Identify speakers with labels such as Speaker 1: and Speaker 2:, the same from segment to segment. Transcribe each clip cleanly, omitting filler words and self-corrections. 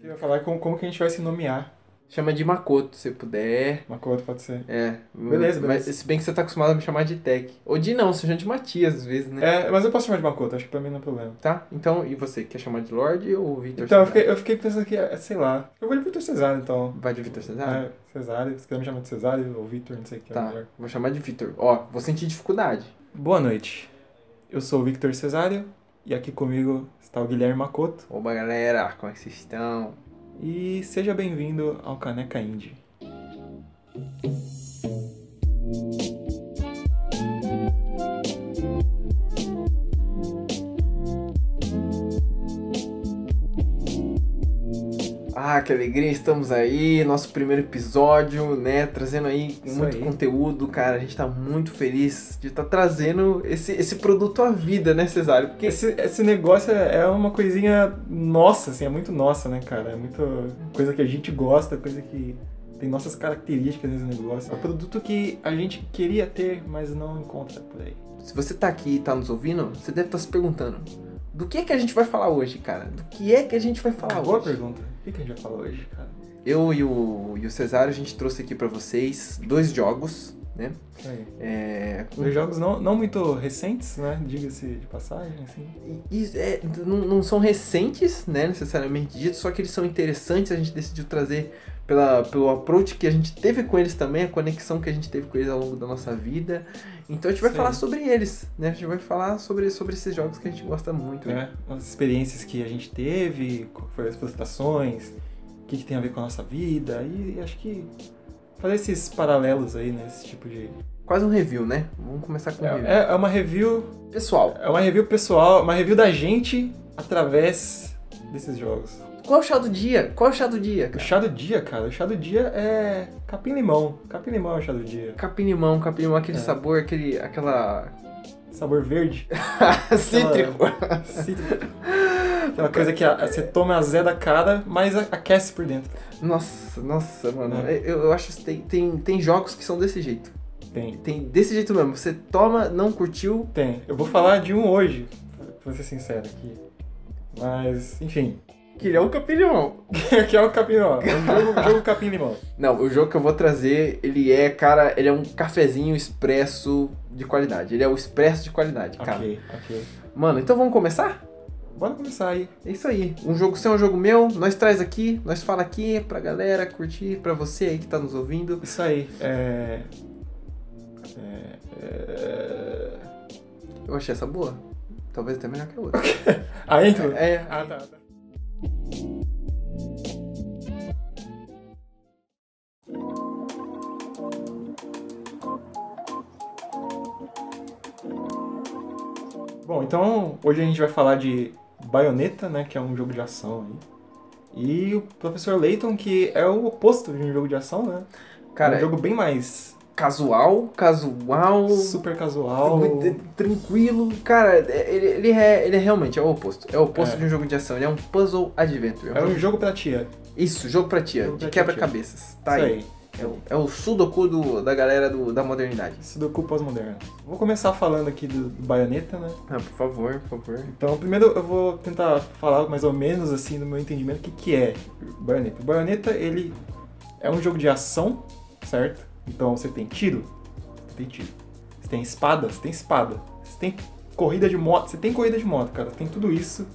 Speaker 1: Eu ia falar como que a gente vai se nomear.
Speaker 2: Chama de Makoto, se puder.
Speaker 1: Makoto pode ser.
Speaker 2: É.
Speaker 1: Beleza,
Speaker 2: Mas
Speaker 1: beleza.
Speaker 2: se bem que você tá acostumado a me chamar de Tech. Ou de não, você chama de Matias às vezes, né?
Speaker 1: É, mas eu posso chamar de Makoto, acho que pra mim não é problema.
Speaker 2: Tá? Então, e você? Quer chamar de Lorde ou Victor
Speaker 1: Então,
Speaker 2: Cesário?
Speaker 1: eu fiquei pensando que, sei lá. Eu vou de Vitor Cesário, então.
Speaker 2: Vai de Victor Cesário?
Speaker 1: É, Cesário. Se quiser me chamar de Cesário ou Vitor, não sei o que é
Speaker 2: Tá,
Speaker 1: melhor.
Speaker 2: vou chamar de Victor. Ó, vou sentir dificuldade.
Speaker 1: Boa noite. Eu sou o Victor Cesário e aqui comigo está o Guilherme Makoto.
Speaker 2: Oba, galera, como é que vocês estão?
Speaker 1: E seja bem-vindo ao Caneca Indie.
Speaker 2: Ah, que alegria, estamos aí, nosso primeiro episódio, né, trazendo aí
Speaker 1: Isso
Speaker 2: muito
Speaker 1: aí.
Speaker 2: conteúdo, cara, a gente tá muito feliz de estar trazendo esse produto à vida, né, Cesário? Porque
Speaker 1: Esse negócio é uma coisinha nossa, assim, é muito nossa, né, cara? É muito coisa que a gente gosta, coisa que tem nossas características nesse negócio. É um produto que a gente queria ter, mas não encontra por aí.
Speaker 2: se você tá aqui e tá nos ouvindo, você deve estar se perguntando, do que a gente vai falar hoje, cara? Do que é que a gente vai falar
Speaker 1: Boa
Speaker 2: hoje?
Speaker 1: pergunta. O que a gente vai falar hoje, cara?
Speaker 2: Eu e o Cesário, a gente trouxe aqui pra vocês 2 jogos, né?
Speaker 1: Isso aí.
Speaker 2: Um
Speaker 1: Dois jogos não muito recentes, né? Diga-se de passagem, assim.
Speaker 2: não são recentes, né, necessariamente dito, só que eles são interessantes, a gente decidiu trazer pelo approach que a gente teve com eles também, a conexão que a gente teve com eles ao longo da nossa vida. Então a gente vai
Speaker 1: Sim.
Speaker 2: falar sobre eles, né? A gente vai falar sobre esses jogos que a gente gosta muito.
Speaker 1: Né? As experiências que a gente teve, qual foram as frustrações, o que tem a ver com a nossa vida, e acho que fazer esses paralelos aí, né? Esse tipo de...
Speaker 2: Quase um review, né? Vamos começar com um review.
Speaker 1: É uma review...
Speaker 2: Pessoal,
Speaker 1: É uma review pessoal, uma review da gente através desses jogos.
Speaker 2: qual é o chá do dia? Qual é o chá do dia,
Speaker 1: O
Speaker 2: cara?
Speaker 1: chá do dia, cara, o chá do dia é capim-limão. Capim-limão é o chá do dia.
Speaker 2: Capim-limão, aquele
Speaker 1: É.
Speaker 2: sabor, aquela...
Speaker 1: Sabor verde.
Speaker 2: cítrico.
Speaker 1: Cítrico. Aquela coisa que você toma a zé da cara, mas aquece por dentro.
Speaker 2: Nossa, mano.
Speaker 1: É.
Speaker 2: Eu acho que tem jogos que são desse jeito.
Speaker 1: Tem.
Speaker 2: Tem desse jeito mesmo. Você toma, não curtiu.
Speaker 1: Tem. Eu vou falar de um hoje, pra ser sincero aqui. Mas, enfim.
Speaker 2: Que é o capim-limão.
Speaker 1: Que é o capim-limão. É um jogo capim-limão.
Speaker 2: Não, o jogo que eu vou trazer, ele é um cafezinho expresso de qualidade. Ele é o expresso de qualidade, cara.
Speaker 1: Ok.
Speaker 2: Mano, então vamos começar?
Speaker 1: Bora começar aí.
Speaker 2: É isso aí. Um jogo seu é um jogo meu. Nós traz aqui, nós fala aqui pra galera curtir, pra você aí que tá nos ouvindo.
Speaker 1: Isso aí.
Speaker 2: Eu achei essa boa. Talvez até melhor que a outra.
Speaker 1: A intro?
Speaker 2: É.
Speaker 1: Ah, tá. Bom, então hoje a gente vai falar de Bayonetta, né, que é um jogo de ação aí. E o Professor Layton, que é o oposto de um jogo de ação, né?
Speaker 2: Cara,
Speaker 1: é um jogo bem mais
Speaker 2: casual,
Speaker 1: super casual.
Speaker 2: muito tranquilo. Cara, ele realmente é o oposto. É o oposto
Speaker 1: É.
Speaker 2: de um jogo de ação. Ele é um puzzle adventure.
Speaker 1: É um jogo pra tia.
Speaker 2: Isso, jogo pra tia,
Speaker 1: Jogo
Speaker 2: de
Speaker 1: pra
Speaker 2: quebra-cabeças. Tá
Speaker 1: Isso
Speaker 2: aí.
Speaker 1: aí.
Speaker 2: É o sudoku da galera da modernidade.
Speaker 1: Sudoku pós-moderno. Vou começar falando aqui do Bayonetta, né?
Speaker 2: Ah, por favor.
Speaker 1: Então, primeiro eu vou tentar falar mais ou menos assim do meu entendimento o que é o Bayonetta. O Bayonetta, ele é um jogo de ação, certo? Então você tem tiro, você tem espada, você tem corrida de moto, cara, tem tudo isso.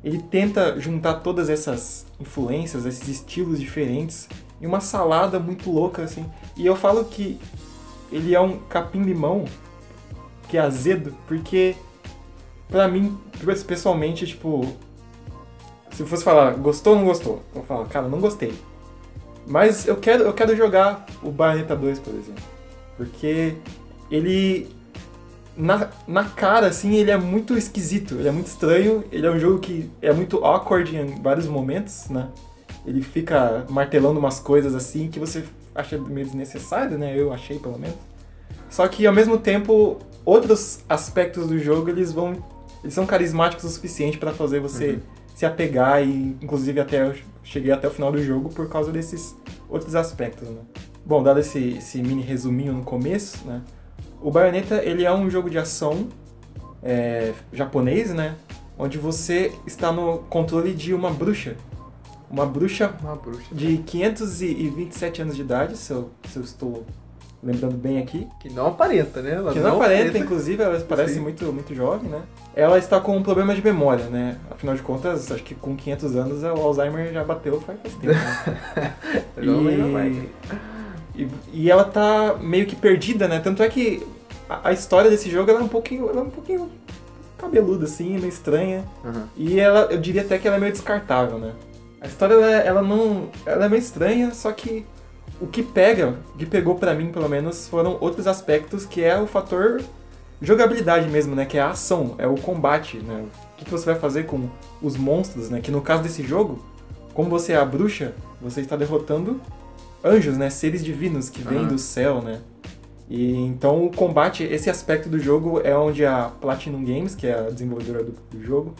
Speaker 1: Ele tenta juntar todas essas influências, esses estilos diferentes em uma salada muito louca, assim. E eu falo que ele é um capim-limão que é azedo, porque pra mim, pessoalmente, tipo, se eu fosse falar gostou ou não gostou, eu falo, cara, não gostei. Mas eu quero jogar o Bayonetta 2, por exemplo. Porque ele, na cara, assim, ele é muito esquisito, ele é muito estranho, ele é um jogo que é muito awkward em vários momentos, né? Ele fica martelando umas coisas assim que você acha meio desnecessário, né? Eu achei, pelo menos. Só que, ao mesmo tempo, outros aspectos do jogo, eles são carismáticos o suficiente pra fazer você se apegar e, inclusive, eu cheguei até o final do jogo por causa desses outros aspectos, né? Bom, dado esse mini resuminho no começo, né? O Bayonetta, ele é um jogo de ação japonês, né? Onde você está no controle de uma bruxa. uma bruxa
Speaker 2: Uma bruxa.
Speaker 1: de 527 anos de idade, se eu estou lembrando bem aqui.
Speaker 2: Que não aparenta, né? Ela
Speaker 1: Que não aparenta, inclusive, ela parece muito, muito jovem, né? Ela está com um problema de memória, né? Afinal de contas, acho que com 500 anos o Alzheimer já bateu faz tempo, né?
Speaker 2: Eu não lembro mais.
Speaker 1: E ela tá meio que perdida, né? Tanto é que a história desse jogo ela é um pouquinho cabeluda, assim, meio estranha.
Speaker 2: Uhum.
Speaker 1: E eu diria até que ela é meio descartável, né? A história, ela é meio estranha, só que o que pegou pra mim, pelo menos, foram outros aspectos, que é o fator jogabilidade mesmo, né? Que é a ação, é o combate, né? O que você vai fazer com os monstros, né? Que no caso desse jogo, como você é a bruxa, você está derrotando anjos, né? Seres divinos que vêm do céu, né? E então o combate, esse aspecto do jogo é onde a Platinum Games, que é a desenvolvedora do jogo,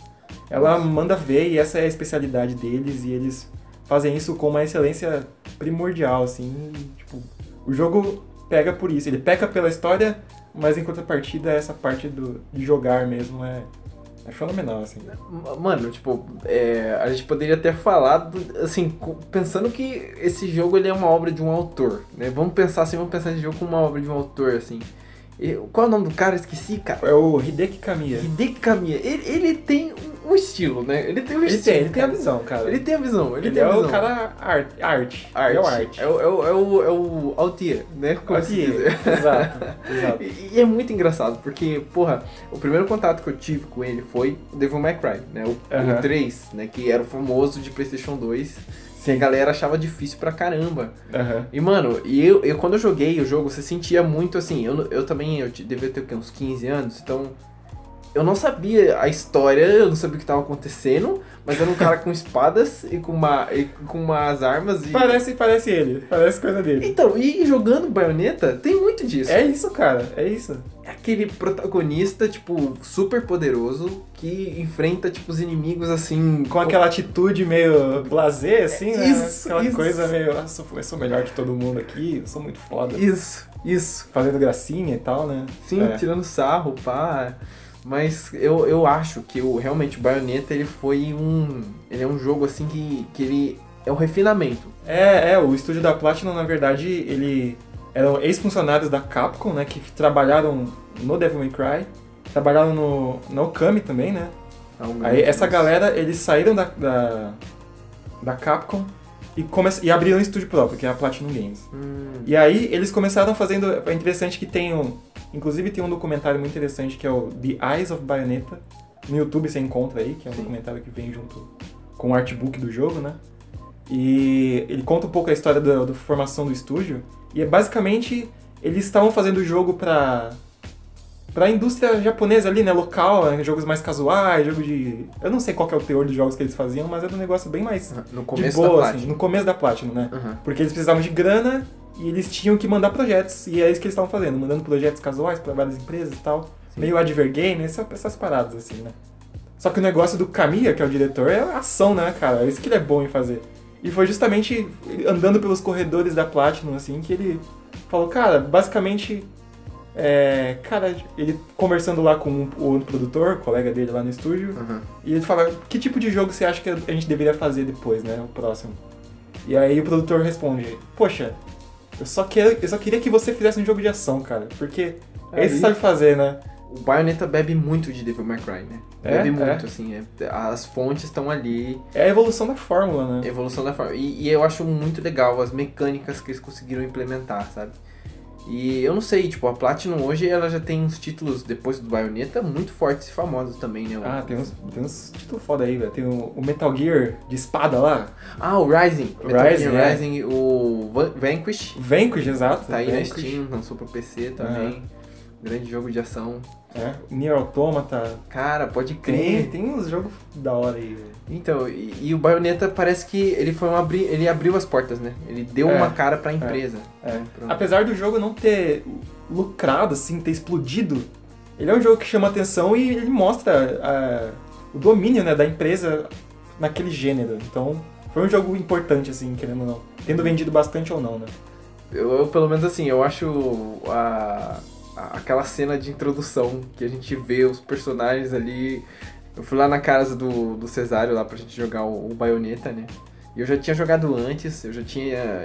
Speaker 1: ela manda ver, e essa é a especialidade deles, e eles fazem isso com uma excelência primordial, assim, tipo, o jogo pega por isso, ele peca pela história, mas em contrapartida essa parte de jogar mesmo é fenomenal, assim.
Speaker 2: Mano, tipo, a gente poderia ter falado, assim, pensando que esse jogo ele é uma obra de um autor, né? Vamos pensar esse jogo como uma obra de um autor, assim. Qual é o nome do cara? Esqueci, cara.
Speaker 1: É o Hideki Kamiya.
Speaker 2: Hideki Kamiya. Ele tem um estilo, né? Ele tem um estilo.
Speaker 1: Ele tem a visão, cara.
Speaker 2: Ele tem a visão.
Speaker 1: Ele é o cara arte. É o arte.
Speaker 2: É o Altier, né? Como se diz.
Speaker 1: Exato.
Speaker 2: E é muito engraçado, porque, porra, o primeiro contato que eu tive com ele foi o Devil May Cry, né? O 3, né? Que era o famoso de PlayStation 2. Que a galera achava difícil pra caramba. E, mano, eu quando eu joguei o jogo, você sentia muito assim. Eu também devia ter o quê? Uns 15 anos, então. Eu não sabia a história, eu não sabia o que estava acontecendo, mas era um cara com espadas e com umas armas e...
Speaker 1: Parece ele, parece coisa dele.
Speaker 2: Então, e jogando Bayonetta, tem muito disso.
Speaker 1: É isso, cara, é isso.
Speaker 2: É aquele protagonista, tipo, super poderoso, que enfrenta, tipo, os inimigos, assim...
Speaker 1: Com aquela atitude meio blasé, assim, né?
Speaker 2: Isso,
Speaker 1: aquela
Speaker 2: isso.
Speaker 1: coisa meio, eu sou melhor que todo mundo aqui, eu sou muito foda.
Speaker 2: Isso.
Speaker 1: Fazendo gracinha e tal, né?
Speaker 2: Sim, tirando sarro, pá... Mas eu acho que realmente o Bayonetta ele é um jogo assim que ele é um refinamento.
Speaker 1: O estúdio da Platinum, na verdade, ele eram ex-funcionários da Capcom, né, que trabalharam no Devil May Cry, trabalharam no Okami também, né? Aí essa galera, eles saíram da Capcom e abriram um estúdio próprio, que é a Platinum Games. E aí eles começaram fazendo, é interessante que inclusive tem um documentário muito interessante que é o The Eyes of Bayonetta. No YouTube você encontra aí, que é um documentário que vem junto com o artbook do jogo, né? E ele conta um pouco a história da formação do estúdio. E basicamente eles estavam fazendo o jogo pra indústria japonesa ali, né? Local, né? Jogos mais casuais, jogo de... Eu não sei qual que é o teor dos jogos que eles faziam, mas era um negócio bem mais
Speaker 2: no começo
Speaker 1: de boa,
Speaker 2: da Platinum.
Speaker 1: assim, no começo da Platinum, né? Porque eles precisavam de grana e eles tinham que mandar projetos. E é isso que eles estavam fazendo, mandando projetos casuais pra várias empresas e tal. Sim. Meio advergame, essas paradas, assim, né? Só que o negócio do Kamiya, que é o diretor, é a ação, né, cara? É isso que ele é bom em fazer. E foi justamente andando pelos corredores da Platinum, assim, que ele falou, cara, basicamente... ele conversando lá com o outro produtor, colega dele lá no estúdio, e ele fala, que tipo de jogo você acha que a gente deveria fazer depois, né, o próximo? E aí o produtor responde, poxa, eu só queria que você fizesse um jogo de ação, cara, porque é isso que você sabe fazer, né?
Speaker 2: O Bayonetta bebe muito de Devil May Cry, né? Bebe muito, assim, as fontes estão ali.
Speaker 1: É a evolução da fórmula, né?
Speaker 2: Evolução da fórmula. E eu acho muito legal as mecânicas que eles conseguiram implementar, sabe? E eu não sei, tipo, a Platinum hoje ela já tem uns títulos, depois do Bayonetta, muito fortes e famosos também, né?
Speaker 1: Tem uns títulos foda aí, velho. Tem o Metal Gear de espada lá.
Speaker 2: O Rising. Rising, o Vanquish.
Speaker 1: Vanquish, exato.
Speaker 2: Tá aí na Steam, lançou pro PC também. Grande jogo de ação.
Speaker 1: Nier Automata.
Speaker 2: Cara, pode crer.
Speaker 1: Tem uns jogos da hora aí, velho.
Speaker 2: Então, e o Bayonetta parece que ele abriu as portas, né? Ele deu uma cara pra empresa.
Speaker 1: Apesar do jogo não ter lucrado, assim, ter explodido, ele é um jogo que chama atenção e ele mostra o domínio, né, da empresa naquele gênero. Então, foi um jogo importante, assim, querendo ou não. Tendo vendido bastante ou não, né?
Speaker 2: Eu pelo menos assim, eu acho aquela cena de introdução que a gente vê os personagens ali. Eu fui lá na casa do Cesário lá pra gente jogar o Bayonetta, né? E eu já tinha jogado antes, eu já tinha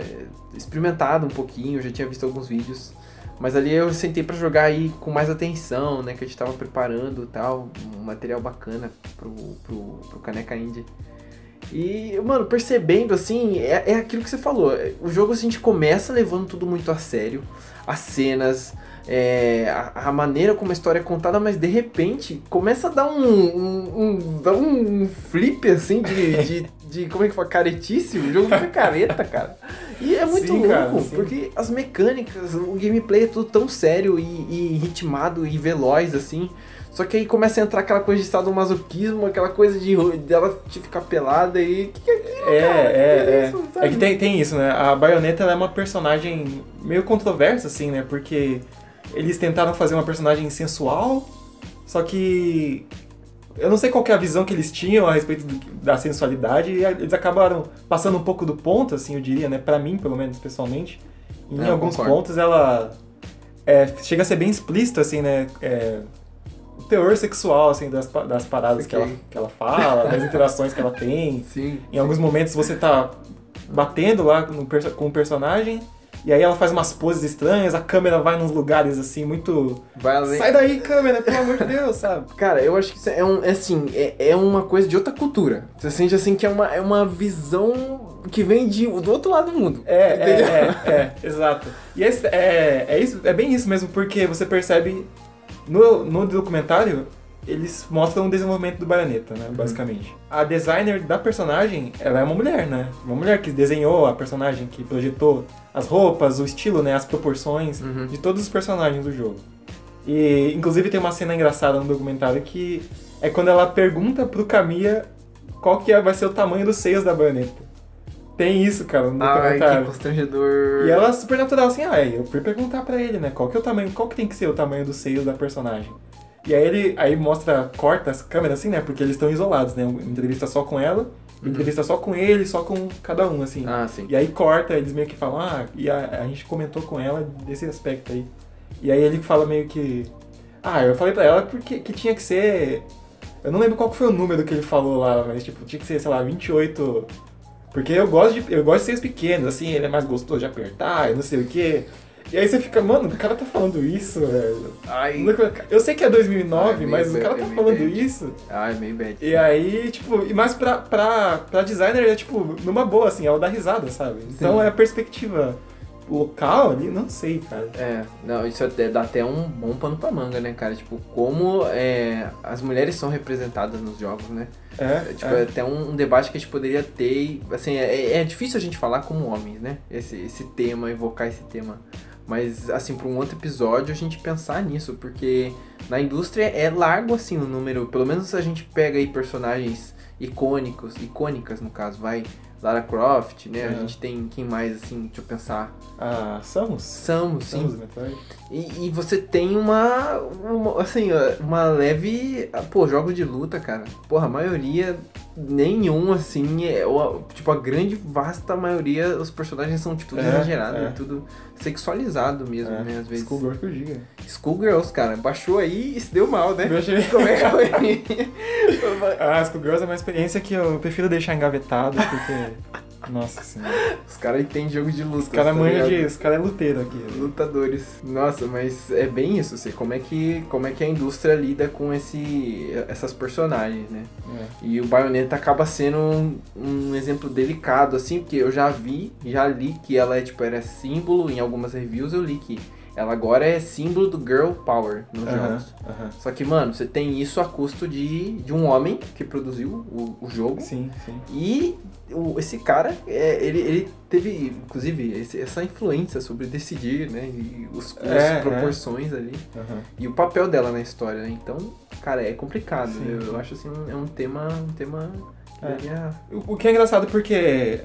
Speaker 2: experimentado um pouquinho, eu já tinha visto alguns vídeos. Mas ali eu sentei pra jogar aí com mais atenção, né? Que a gente tava preparando e tal, um material bacana pro Caneca Indie. E, mano, percebendo, assim, é aquilo que você falou. O jogo, assim, a gente começa levando tudo muito a sério. As cenas, a maneira como a história é contada, mas de repente começa a dar um flip, assim, de como é que fala? Caretice. O jogo fica careta, cara. E é muito louco,
Speaker 1: cara,
Speaker 2: porque as mecânicas, o gameplay é tudo tão sério e ritmado e veloz, assim. Só que aí começa a entrar aquela coisa de sadomasoquismo, aquela coisa dela ficar pelada e... Que é aquilo, cara? Isso,
Speaker 1: É que tem isso, né? A Bayonetta ela é uma personagem meio controversa, assim, né? Porque eles tentaram fazer uma personagem sensual, só que... Eu não sei qual que é a visão que eles tinham a respeito da sensualidade e eles acabaram passando um pouco do ponto, assim, eu diria, né? Pra mim, pelo menos, pessoalmente. Em alguns pontos ela chega a ser bem explícito, assim, né? O teor sexual, assim, das paradas que ela fala, das interações que ela tem.
Speaker 2: Sim.
Speaker 1: Em alguns momentos você tá batendo lá com o personagem, e aí ela faz umas poses estranhas, a câmera vai nos lugares, assim, muito... Sai daí, câmera, pelo amor de Deus, sabe?
Speaker 2: Cara, eu acho que isso é uma coisa de outra cultura. Você sente, assim, que é uma visão que vem do outro lado do mundo.
Speaker 1: Exato. E é bem isso mesmo, porque você percebe... No documentário, eles mostram o desenvolvimento do Bayonetta, né, basicamente. A designer da personagem, ela é uma mulher, né? Uma mulher que desenhou a personagem, que projetou as roupas, o estilo, né, as proporções de todos os personagens do jogo. E, inclusive, tem uma cena engraçada no documentário que é quando ela pergunta pro Kamiya qual que vai ser o tamanho dos seios da Bayonetta. Tem isso, cara, no documentário.
Speaker 2: Ai, que constrangedor.
Speaker 1: E ela é super natural, assim, eu fui perguntar pra ele, né, qual que tem que ser o tamanho dos seios da personagem. E aí corta as câmeras, assim, né, porque eles estão isolados, né, entrevista só com ela, entrevista só com ele, só com cada um, assim.
Speaker 2: Ah, sim.
Speaker 1: E aí corta, eles meio que falam, e a gente comentou com ela desse aspecto aí. E aí ele fala meio que, eu falei pra ela que tinha que ser, eu não lembro qual que foi o número que ele falou lá, mas tipo, tinha que ser, sei lá, 28... Porque eu gosto de seios pequenos, assim, ele é mais gostoso de apertar e não sei o quê. E aí você fica, mano, o cara tá falando isso, velho. Eu sei que é 2009, mas o cara tá falando isso.
Speaker 2: Ai, meio bad.
Speaker 1: E aí, tipo, e mais pra designer é, tipo, numa boa, assim, ela dá risada, sabe? Então é a perspectiva local ali, não sei, cara.
Speaker 2: Não, isso dá até um bom pano pra manga, né, cara? Tipo, como as mulheres são representadas nos jogos, né? É até um debate que a gente poderia ter, assim, é difícil a gente falar como homens, né? Esse tema, evocar esse tema. Mas, assim, para um outro episódio a gente pensar nisso, porque na indústria é largo, assim, o número, pelo menos a gente pega aí personagens icônicas no caso, Lara Croft, né? A gente tem, quem mais, assim, deixa eu pensar.
Speaker 1: Samus,
Speaker 2: sim.
Speaker 1: Metroid.
Speaker 2: E você tem uma leve... Pô, jogos de luta, cara. Porra, a maioria, nenhum, assim, tipo, a grande, vasta maioria, os personagens são, tipo, exagerados, tudo sexualizado mesmo, né? Às vezes.
Speaker 1: Schoolgirls que eu diga.
Speaker 2: Schoolgirls, cara, baixou aí e se deu mal, né?
Speaker 1: Como é que foi? Schoolgirls é uma experiência que eu prefiro deixar engavetado, porque... Nossa senhora.
Speaker 2: Os caras entendem jogo de luta.
Speaker 1: Os caras é luteiro aqui.
Speaker 2: Lutadores. Nossa, mas é bem isso, assim, como é que a indústria lida com essas personagens, né? E o Bayonetta acaba sendo um exemplo delicado, assim, porque eu já li que ela era símbolo, em algumas reviews eu li que ela agora é símbolo do girl power nos jogos. Só que, mano, você tem isso a custo de um homem que produziu o jogo.
Speaker 1: Sim.
Speaker 2: E esse cara, ele teve, inclusive, essa influência sobre decidir, né? E as proporções ali. E o papel dela na história, né? Então, cara, é complicado. Eu acho, assim, é um tema
Speaker 1: O que é engraçado porque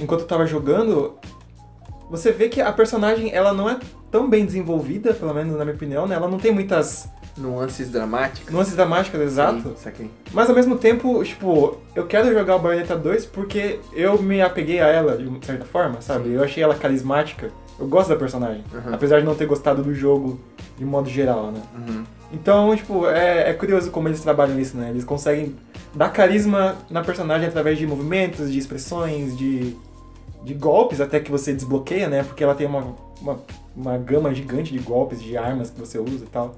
Speaker 1: enquanto eu tava jogando, você vê que a personagem, ela não é tão bem desenvolvida, pelo menos na minha opinião, né? Ela não tem muitas...
Speaker 2: Nuances dramáticas,
Speaker 1: exato.
Speaker 2: Sim,
Speaker 1: mas ao mesmo tempo, tipo, eu quero jogar o Bayonetta 2 porque eu me apeguei a ela de certa forma, sabe?
Speaker 2: Sim.
Speaker 1: Eu achei ela carismática. Eu gosto da personagem. Apesar de não ter gostado do jogo de modo geral, né? Então, tipo, é curioso como eles trabalham isso, né? Eles conseguem dar carisma na personagem através de movimentos, de expressões, de golpes até que você desbloqueia, né? Porque ela tem uma gama gigante de golpes, de armas que você usa e tal.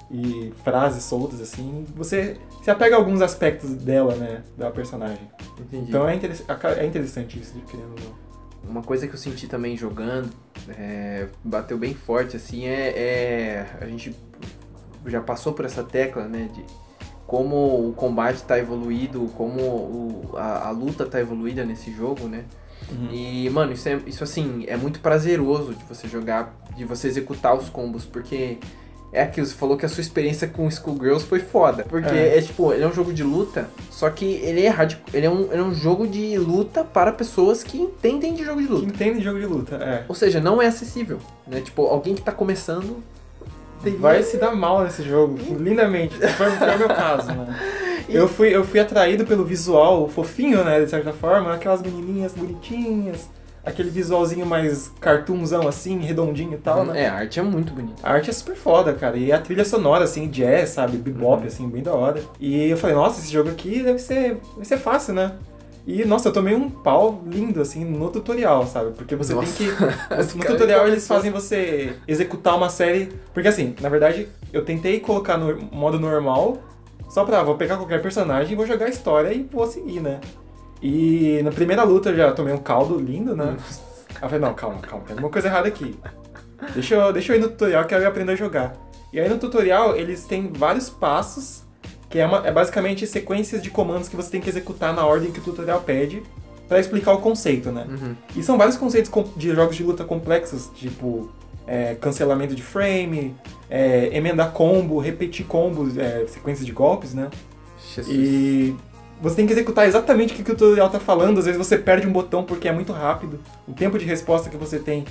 Speaker 1: E frases soltas, assim. Você se apega a alguns aspectos dela, né? Da personagem.
Speaker 2: Entendi.
Speaker 1: Então é interessante isso, querendo ou não.
Speaker 2: Uma coisa que eu senti também jogando, bateu bem forte, assim, a gente já passou por essa tecla, né, de como o combate tá evoluído, como a luta tá evoluída nesse jogo, né? E, mano, isso assim, é muito prazeroso de você jogar, de você executar os combos, porque é aquilo, você falou que a sua experiência com Skullgirls foi foda. Porque tipo, ele é um jogo de luta, só que ele é um jogo de luta para pessoas que entendem de jogo de luta.
Speaker 1: Que entendem de jogo de luta,
Speaker 2: Ou seja, não é acessível, né? Tipo, alguém que tá começando...
Speaker 1: Vai se dar mal nesse jogo, lindamente. Foi o meu caso, né? Eu fui atraído pelo visual fofinho, né, de certa forma, aquelas menininhas bonitinhas, aquele visualzinho mais cartoonzão assim, redondinho e tal, né?
Speaker 2: A arte é muito bonita.
Speaker 1: A arte é super foda, cara, e a trilha sonora, assim, jazz, sabe, bebop, assim, bem da hora. E eu falei, nossa, esse jogo aqui vai ser fácil, né? E, nossa, eu tomei um pau lindo, assim, no tutorial, sabe? Porque você tem que... No tutorial eles fazem você executar uma série... Porque, assim, na verdade, eu tentei colocar no modo normal, só pra... Vou pegar qualquer personagem e vou jogar a história e vou seguir, né? E na primeira luta eu já tomei um caldo lindo, né? Aí eu falei, não, calma, tem alguma coisa errada aqui. Deixa eu ir no tutorial que eu aprendo a jogar. E aí no tutorial eles têm vários passos... Que é basicamente sequências de comandos que você tem que executar na ordem que o tutorial pede pra explicar o conceito, né? E são vários conceitos de jogos de luta complexos, tipo cancelamento de frame, emendar combo, repetir combos, sequências de golpes, né?
Speaker 2: Jesus.
Speaker 1: E você tem que executar exatamente o que o tutorial tá falando, às vezes você perde um botão porque é muito rápido, o tempo de resposta que você tem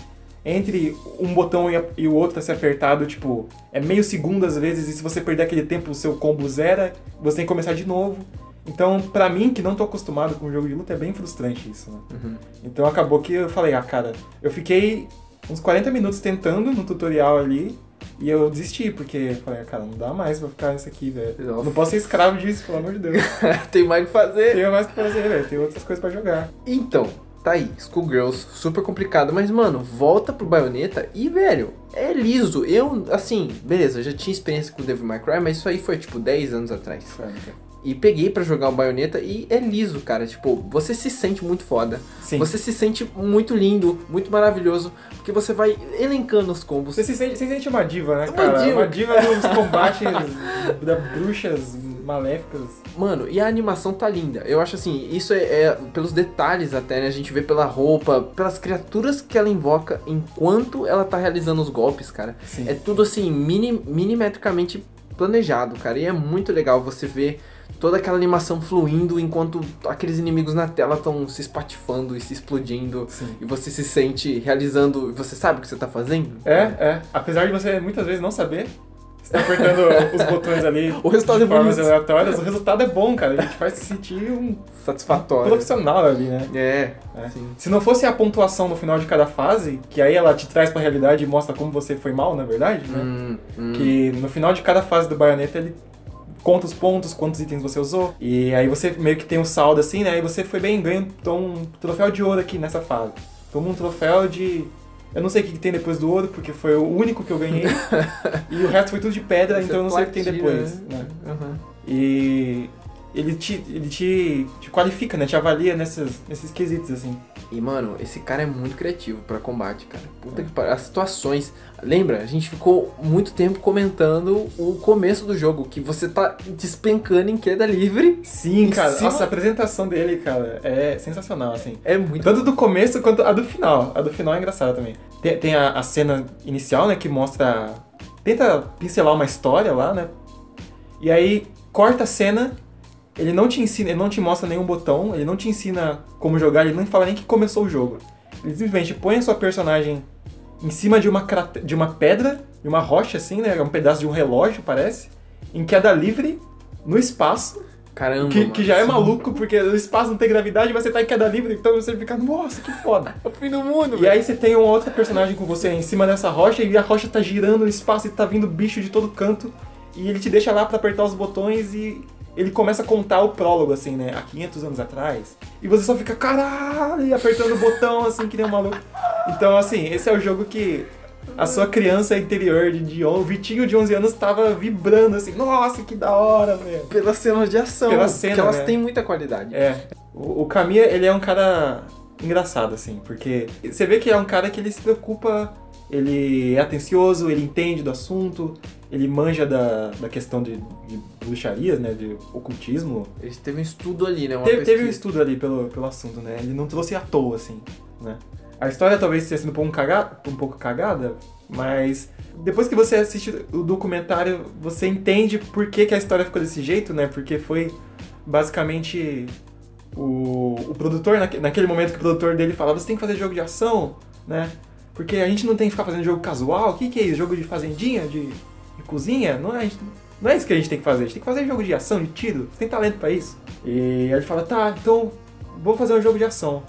Speaker 1: entre um botão e o outro a ser apertado, tipo, é meio segundo às vezes, e se você perder aquele tempo, o seu combo zera, você tem que começar de novo. Então, pra mim, que não tô acostumado com o jogo de luta, é bem frustrante isso, né? Então acabou que eu falei, cara, eu fiquei uns 40 minutos tentando no tutorial ali, e eu desisti, porque falei, cara, não dá mais pra ficar nisso aqui, velho. Eu não posso ser escravo disso, pelo amor de Deus.
Speaker 2: Tem mais o que fazer.
Speaker 1: Tem mais o que fazer, velho, tem outras coisas pra jogar.
Speaker 2: Então... Tá aí, Skullgirls, super complicado, mas, mano, volta pro Bayonetta e, velho, é liso. Eu, assim, beleza, já tinha experiência com Devil May Cry, mas isso aí foi, tipo, 10 anos atrás. E peguei pra jogar o Bayonetta e é liso, cara. Tipo, você se sente muito foda.
Speaker 1: Sim.
Speaker 2: Você se sente muito lindo, muito maravilhoso, porque você vai elencando os combos.
Speaker 1: Você se sente uma diva, né, cara? Uma diva dos combates da bruxas maléficas.
Speaker 2: Mano, e a animação tá linda. Eu acho assim, isso é pelos detalhes até, né? A gente vê pela roupa, pelas criaturas que ela invoca enquanto ela tá realizando os golpes, cara.
Speaker 1: Sim.
Speaker 2: É tudo assim, milimetricamente planejado, cara. E é muito legal você ver toda aquela animação fluindo enquanto aqueles inimigos na tela estão se espatifando e se explodindo.
Speaker 1: Sim.
Speaker 2: E você se sente realizando, você sabe o que você tá fazendo?
Speaker 1: Apesar de você muitas vezes não saber, você tá apertando os botões ali
Speaker 2: O resultado
Speaker 1: de
Speaker 2: é
Speaker 1: formas
Speaker 2: bonito.
Speaker 1: aleatórias, o resultado é bom, cara. A gente faz se sentir um
Speaker 2: Satisfatório.
Speaker 1: profissional ali, né?
Speaker 2: Sim.
Speaker 1: Se não fosse a pontuação no final de cada fase, que aí ela te traz pra realidade e mostra como você foi mal, na verdade, né? Que no final de cada fase do Bayonetta ele conta os pontos, quantos itens você usou, e aí você meio que tem um saldo assim, né? E você foi bem, ganha um troféu de ouro aqui nessa fase. Toma um troféu de... Eu não sei o que tem depois do ouro, porque foi o único que eu ganhei. E o resto foi tudo de pedra, então eu não sei o que tem depois. Né? E ele te qualifica, né? Te avalia nesses quesitos, assim.
Speaker 2: E, mano, esse cara é muito criativo pra combate, cara. Puta que pariu. As situações... Lembra? A gente ficou muito tempo comentando o começo do jogo, que você tá despencando em queda livre.
Speaker 1: Sim, cara. Nossa, a apresentação dele, cara, é sensacional, assim.
Speaker 2: É muito...
Speaker 1: Tanto do começo quanto a do final. A do final é engraçada também. Tem a cena inicial, né, que mostra... Tenta pincelar uma história lá, né? E aí, corta a cena... Ele não te ensina, ele não te mostra nenhum botão, ele não te ensina como jogar, ele não fala nem que começou o jogo. Ele simplesmente põe a sua personagem em cima de uma pedra, de uma rocha assim, né? É um pedaço de um relógio, parece, em queda livre, no espaço.
Speaker 2: Caramba,
Speaker 1: que já é maluco, porque no espaço não tem gravidade, mas você tá em queda livre, então você fica, nossa, que foda.
Speaker 2: É o fim do mundo,
Speaker 1: E aí você tem uma outra personagem com você em cima dessa rocha, e a rocha tá girando no espaço e tá vindo bicho de todo canto. e ele te deixa lá pra apertar os botões e ele começa a contar o prólogo, assim, né? Há 500 anos atrás. E você só fica, caralho, e apertando o botão, assim, que nem um maluco. Então, assim, esse é o jogo que a sua criança interior o Vitinho de 11 anos tava vibrando, assim, nossa, que da hora, velho.
Speaker 2: Pelas cenas de ação,
Speaker 1: Cena,
Speaker 2: elas
Speaker 1: né?
Speaker 2: têm muita qualidade.
Speaker 1: O Kamiya, ele é um cara engraçado, assim, porque você vê que é um cara que ele se preocupa, ele é atencioso, ele entende do assunto, ele manja da questão de bruxarias, né, de ocultismo.
Speaker 2: Ele teve um estudo ali, né?
Speaker 1: Teve um estudo ali pelo assunto, né, ele não trouxe à toa, assim, né. A história talvez tenha sido um pouco cagada, mas depois que você assiste o documentário, você entende por que a história ficou desse jeito, né, porque foi basicamente o produtor, naquele momento que o produtor dele falava, você tem que fazer jogo de ação, né, porque a gente não tem que ficar fazendo jogo casual, o que é isso? Jogo de fazendinha, de cozinha? Não é isso que a gente tem que fazer, a gente tem que fazer jogo de ação, de tiro, você tem talento pra isso. E aí ele fala, tá, então vamos fazer um jogo de ação.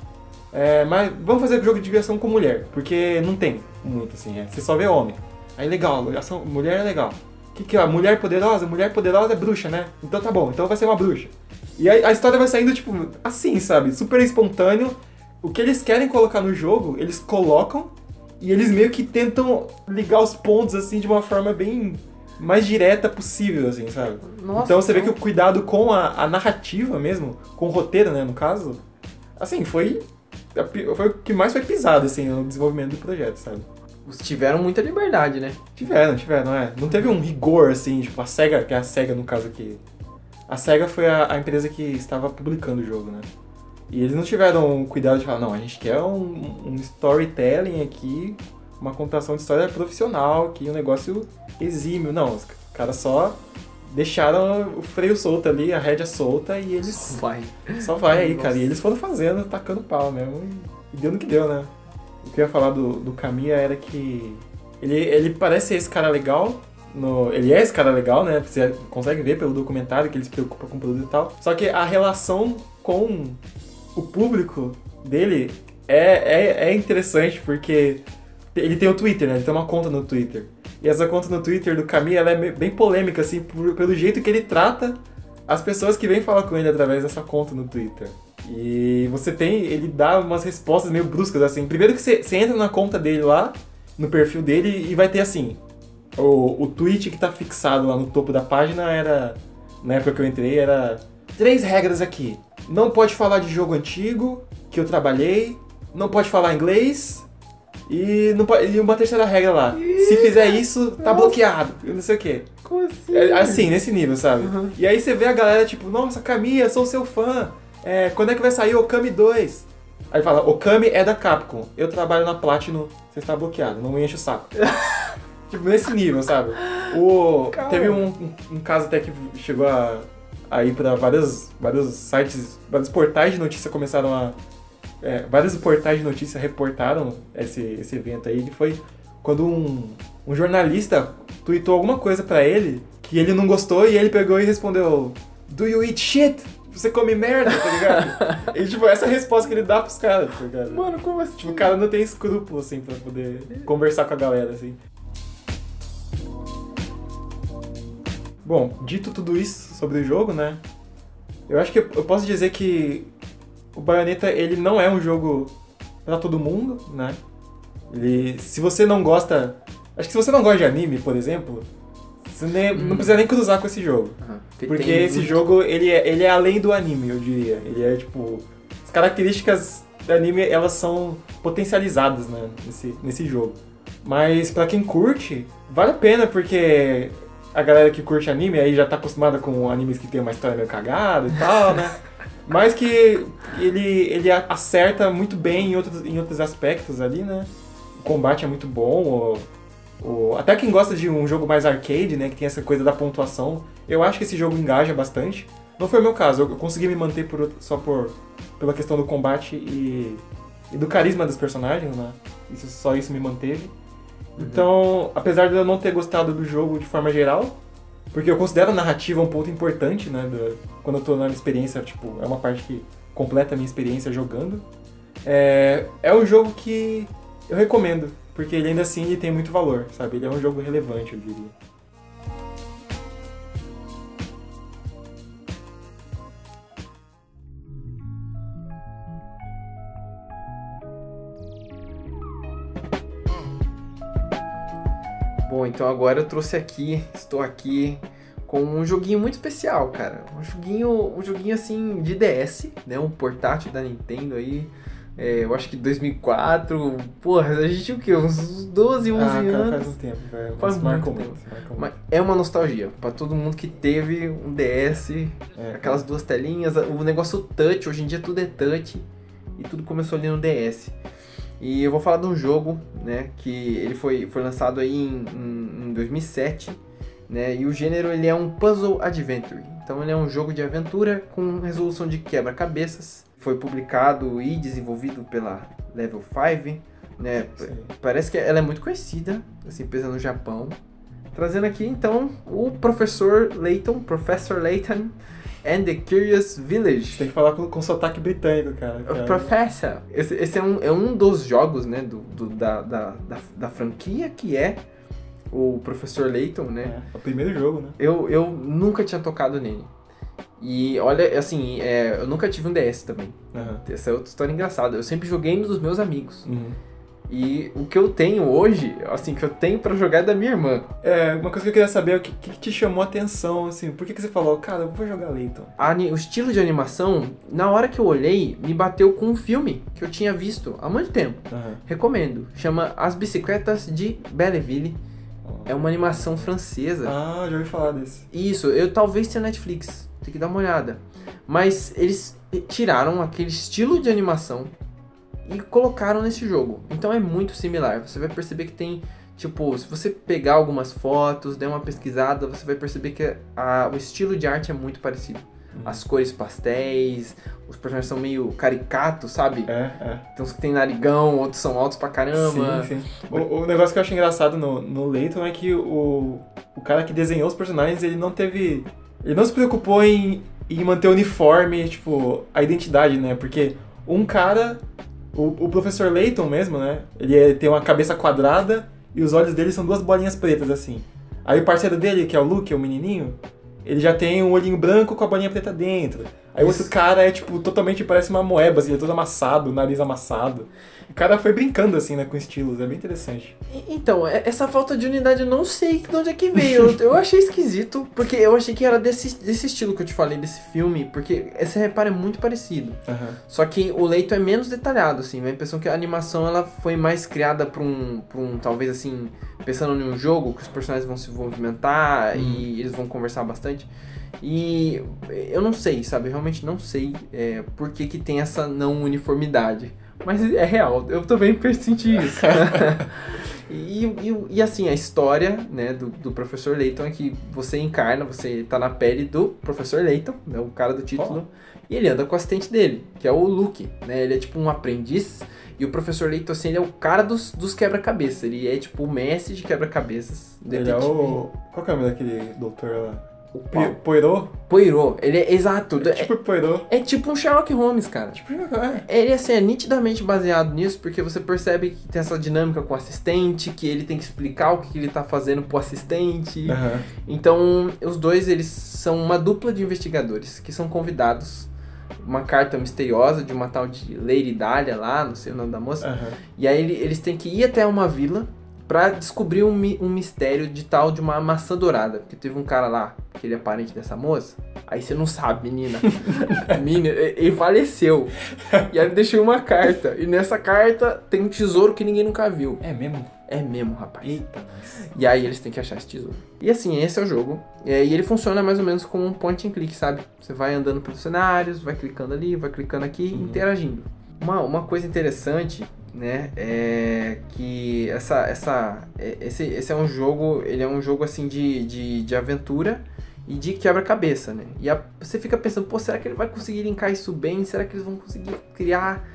Speaker 1: Mas vamos fazer jogo de ação com mulher, porque não tem muito assim, você só vê homem. Aí legal, ação, mulher é legal. O que é? Mulher poderosa? Mulher poderosa é bruxa, né? Então tá bom, então vai ser uma bruxa. E aí a história vai saindo tipo assim, sabe? Super espontâneo. O que eles querem colocar no jogo, eles colocam e eles meio que tentam ligar os pontos assim de uma forma bem mais direta possível, assim, sabe?
Speaker 2: Nossa,
Speaker 1: então você vê que o cuidado com a narrativa mesmo, com o roteiro, né, no caso, assim, foi o que mais foi pisado, assim, no desenvolvimento do projeto, sabe?
Speaker 2: Tiveram muita liberdade, né?
Speaker 1: Tiveram, Não teve um rigor, assim, tipo, a SEGA, que é a SEGA no caso aqui. A SEGA foi a empresa que estava publicando o jogo, né? E eles não tiveram cuidado de falar, não, a gente quer um storytelling aqui, uma contação de história profissional aqui, um negócio exímio. Não, os caras só deixaram o freio solto ali, a rédea solta e eles... Só vai aí, cara. E eles foram fazendo, tacando pau mesmo e deu no que deu, né? O que eu ia falar do Kamiya era que ele parece ser esse cara legal, ele é esse cara legal, né? Você consegue ver pelo documentário que ele se preocupa com o produto e tal. Só que a relação com o público dele é interessante porque ele tem o Twitter, né? Ele tem uma conta no Twitter. E essa conta no Twitter do Kamiya, ela é bem polêmica, assim, pelo jeito que ele trata as pessoas que vêm falar com ele através dessa conta no Twitter. E ele dá umas respostas meio bruscas, assim. Primeiro que você entra na conta dele lá, no perfil dele, e vai ter assim, o tweet que tá fixado lá no topo da página era, na época que eu entrei, era 3 regras aqui. Não pode falar de jogo antigo, que eu trabalhei, não pode falar inglês, e uma terceira regra lá. Se fizer isso, tá bloqueado. Eu não sei o quê.
Speaker 2: Como assim?
Speaker 1: Assim, nesse nível, sabe? Uhum. E aí você vê a galera tipo, nossa, Kamiya, sou seu fã. Quando é que vai sair o Okami 2? Aí fala, Okami é da Capcom. Eu trabalho na Platinum, você está bloqueado, não me enche o saco. Tipo, nesse nível, sabe? Teve um caso até que chegou a ir pra vários sites, vários portais de notícia começaram a... vários portais de notícia reportaram esse evento aí, que foi quando um jornalista tweetou alguma coisa pra ele que ele não gostou e ele pegou e respondeu Do you eat shit? Você come merda, tá ligado? E tipo, essa é a resposta que ele dá pros caras, tá ligado?
Speaker 2: Mano, como assim?
Speaker 1: Tipo, o cara não tem escrúpulo, assim, pra poder conversar com a galera, assim. Bom, dito tudo isso sobre o jogo, né? Eu acho que eu posso dizer que o Bayonetta, ele não é um jogo pra todo mundo, né? Se você não gosta... Acho que se você não gosta de anime, por exemplo, você não precisa nem cruzar com esse jogo. Porque esse jogo, ele é além do anime, eu diria. Ele é, tipo... As características do anime, elas são potencializadas, né? Nesse jogo. Mas pra quem curte, vale a pena, porque a galera que curte anime aí já tá acostumada com animes que tem uma história meio cagada e tal, né? Mas que ele acerta muito bem em outros aspectos ali, né? O combate é muito bom, até quem gosta de um jogo mais arcade, né? Que tem essa coisa da pontuação, eu acho que esse jogo engaja bastante. Não foi o meu caso, eu consegui me manter pela questão do combate e do carisma dos personagens, né? Só isso me manteve. Então, apesar de eu não ter gostado do jogo de forma geral, porque eu considero a narrativa um ponto importante, né? Quando eu tô na minha experiência, tipo, é uma parte que completa a minha experiência jogando. É um jogo que eu recomendo, porque ele ainda assim ele tem muito valor, sabe? Ele é um jogo relevante, eu diria.
Speaker 2: Bom, então agora eu trouxe aqui, estou aqui com um joguinho muito especial, cara. Um joguinho assim de DS, né? Um portátil da Nintendo aí. Eu acho que 2004, porra, a gente tinha o quê? Uns 12, 11
Speaker 1: cara,
Speaker 2: anos.
Speaker 1: faz um tempo, velho.
Speaker 2: Faz muito
Speaker 1: marcou
Speaker 2: tempo.
Speaker 1: muito.
Speaker 2: Mas é uma nostalgia pra todo mundo que teve um DS, aquelas duas telinhas, o negócio touch, hoje em dia tudo é touch e tudo começou ali no DS. E eu vou falar de um jogo, né, que ele foi lançado aí em 2007, né, e o gênero ele é um puzzle adventure. Então ele é um jogo de aventura com resolução de quebra-cabeças. Foi publicado e desenvolvido pela Level 5, né? Parece que ela é muito conhecida, essa empresa no Japão. Trazendo aqui então o Professor Layton and the Curious Village.
Speaker 1: Você tem que falar com sotaque britânico, cara.
Speaker 2: Professor. Esse é um dos jogos, né, da franquia que é o Professor Layton, né?
Speaker 1: É o primeiro jogo, né?
Speaker 2: Eu nunca tinha tocado nele. E olha, assim, eu nunca tive um DS também.
Speaker 1: Uhum.
Speaker 2: Essa é outra história engraçada. Eu sempre joguei no dos meus amigos.
Speaker 1: Uhum.
Speaker 2: E o que eu tenho hoje, assim, que eu tenho pra jogar é da minha irmã.
Speaker 1: Uma coisa que eu queria saber é o que te chamou a atenção, assim, por que você falou, cara, eu vou jogar Layton?
Speaker 2: O estilo de animação, na hora que eu olhei, me bateu com um filme que eu tinha visto há muito tempo.
Speaker 1: Uhum.
Speaker 2: Recomendo. Chama As Bicicletas de Belleville. É uma animação francesa.
Speaker 1: Ah, já ouvi falar desse.
Speaker 2: Isso, eu talvez tenha Netflix. Tem que dar uma olhada. Mas eles tiraram aquele estilo de animação e colocaram nesse jogo. Então é muito similar. Você vai perceber que tem, tipo, se você pegar algumas fotos, der uma pesquisada, você vai perceber que o estilo de arte é muito parecido. As cores pastéis, os personagens são meio caricatos, sabe? Tem uns que tem narigão, outros são altos pra caramba.
Speaker 1: Sim. O negócio que eu acho engraçado no Layton é que o cara que desenhou os personagens, ele não se preocupou em manter o uniforme, tipo, a identidade, né? Porque um cara, o professor Layton mesmo, né? Ele tem uma cabeça quadrada e os olhos dele são duas bolinhas pretas, assim. Aí o parceiro dele, que é o Luke, o menininho, ele já tem um olhinho branco com a bolinha preta dentro. Aí o outro cara é, tipo, totalmente parece uma moeba, assim, ele é todo amassado, nariz amassado. O cara foi brincando, assim, né, com estilos, é bem interessante.
Speaker 2: Então, essa falta de unidade eu não sei de onde é que veio. Eu achei esquisito, porque eu achei que era desse estilo que eu te falei, desse filme, porque esse reparo é muito parecido.
Speaker 1: Uhum.
Speaker 2: Só que o Layton é menos detalhado, assim, a impressão que a animação ela foi mais criada pra um talvez assim, pensando em um jogo, que os personagens vão se movimentar e eles vão conversar bastante. E eu não sei, sabe, eu realmente não sei por que tem essa não uniformidade. Mas é real, eu também senti isso. E assim, a história, né, do Professor Layton é que você encarna, você tá na pele do Professor Layton, né, o cara do título, e ele anda com o assistente dele, que é o Luke, né, ele é tipo um aprendiz, e o Professor Layton, assim, ele é o cara dos quebra-cabeças, ele é tipo o mestre de quebra-cabeças.
Speaker 1: Ele é qual que é o nome daquele doutor lá?
Speaker 2: O
Speaker 1: Poirot,
Speaker 2: ele é exato.
Speaker 1: É tipo Poirot.
Speaker 2: É tipo um Sherlock Holmes, cara. Ele assim, é nitidamente baseado nisso, porque você percebe que tem essa dinâmica com o assistente, que ele tem que explicar o que ele tá fazendo pro assistente.
Speaker 1: Uhum.
Speaker 2: Então, os dois, eles são uma dupla de investigadores que são convidados. Uma carta misteriosa de uma tal de Lady Dahlia lá, não sei o nome da moça.
Speaker 1: Uhum.
Speaker 2: E aí eles têm que ir até uma vila pra descobrir um mistério de uma maçã dourada. Porque teve um cara lá, que ele é parente dessa moça. Aí você não sabe, menina. Ele faleceu. E aí ele deixou uma carta. E nessa carta tem um tesouro que ninguém nunca viu.
Speaker 1: É mesmo?
Speaker 2: É mesmo, rapaz.
Speaker 1: Eita.
Speaker 2: E aí eles têm que achar esse tesouro. E assim, esse é o jogo. E ele funciona mais ou menos como um point and click, sabe? Você vai andando pelos cenários, vai clicando ali, vai clicando aqui, interagindo. Uma coisa interessante, né, é que esse é um jogo, ele é um jogo assim de aventura e de quebra-cabeça, né? E você fica pensando, pô, será que ele vai conseguir linkar isso bem? Será que eles vão conseguir criar?